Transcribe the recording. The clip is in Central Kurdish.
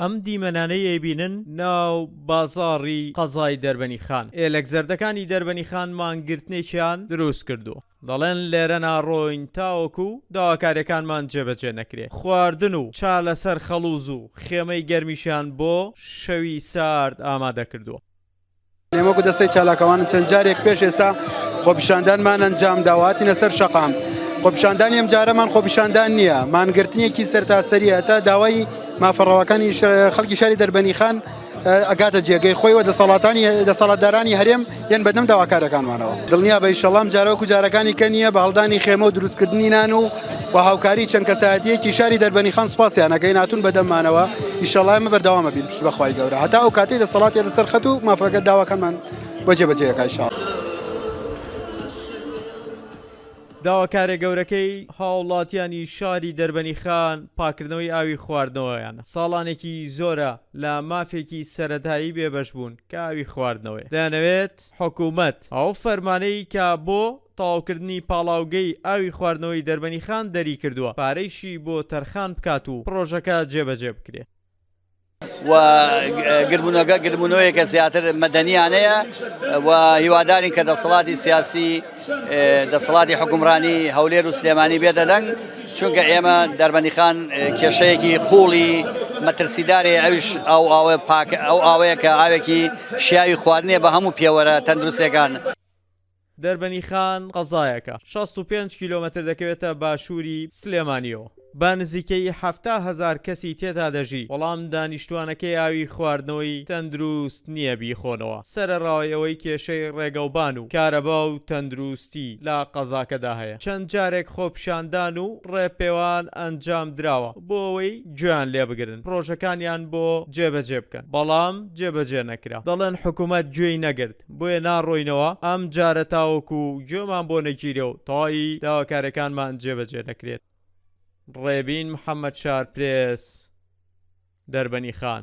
ئەم دیمەنانەی بینن ناو بازاڕی قەزای دەربەنی خان ئێلەک زەردەکانی دەربەنی خان مانگرتنێکیان دروست کردووە. دەڵێن لێرە ناڕۆین تاوەکو داواکاریەکانمان جێبەجێ نەکرێ. خواردن و چا لەسەر خەڵوز و خێمەی گەرمیشان بۆ شەوی سارد ئامادە کردووە. ئێمەکو دەستەی چالاکەوانن چەند جارێک پێش ئێستا خۆپیشاندانمان ئەنجام داواتینە سەر شەقام. خۆپیشاندانی ئەم جارەمان خۆپیشاندان نییە، مانگرتنیەکی سەرتاسەریە تا داوای مافەڕەوەکانی خەڵکی شاری دەربەنی خان ئەگاتە جێگەی خۆی و دەسەڵاتدارانی هەرێم یان بەدەم داواکارەکانمانەوە. دڵنیا بە ئینشەڵڵا جارەوەکو جارەکانی کە نییە بە هەڵدانی خێمە و دروستکردنی نان و هاوکاری چەند کەسایەتیەکی شاری دەربەنی خان سوپاسیانەکەی ناتون بەدەممانەوە. ئینشەڵڵا ئێمە بەردەوامە بین پشت بەخوای گەورە هەتا ئەو کاتەی دەسەڵاتی لەسەر خەت و مافەکە داواکانمان بۆ جێبەجێیەکە ئینشەڵڵا. داواکارە گەورەکەی هاوڵاتیانی شاری دەربەنی خان پاکردنەوەی ئاوی خواردنەوەیانە. ساڵانێکی زۆرە لە مافێکی سەرەتایی بێبەش بوون کە ئاوی خواردنەوەی دەیانەوێت حکوومەت ئەو فەرمانەی کە بۆ تەواوکردنی پاڵاوگەی ئاوی خواردنەوەی دەربەنی خان دەری کردووە پارەیشی بۆ تەرخان بکات و پرۆژەکە جێبەجێ بکرێت. و گربوونەوەیەکە زیاتر مەدەنیانەیە و هیوادارین کە دەسەڵاتی سیاسی دەسەڵاتی حکومڕانی هەولێر و سلێمانی بێدەدەنگ چونکە ئێمە دەربەنی خان کێشەیەکی قوڵی مەترسیدارێ ئەویش ئەو ئاوەیە کە ئاوێکی شیاوی خواردنێ بە هەموو پێوەرە تەندروستەکان. دەربەنی خان قەزایەکە 65 کیلۆمەتر دەکەوێتە باشووری سلێمانیەوە. با نزیکەی 70,000 کەسی تێدا دەژی، بەڵام دانیشتوانەکەی ئاوی خواردنەوەی تەندروست نییە بیخۆنەوە سەرڕاوەیەوەی کێشەی ڕێگەوبان و کارەبا و تەندروستی لا قەزاکەدا هەیە. چەند جارێک خۆپیشاندان و ڕێپێوان ئەنجام دراوە بۆ ئەوەی گوێیان لێ بگرن پرۆژەکانیان بۆ جێبەجێ بکەن، بەڵام جێبەجێ نەکرا. دەڵێن حکوومەت گوێی نەگرت بۆیە ناڕۆینەوە ئەم جارە تاوەکو گوێمان بۆ نەگیرێ و تەواوی داواکارەکانمان جێبەجێ نەکرێت. ڕێبین محەممەد شارپرێس دەربەنی خان.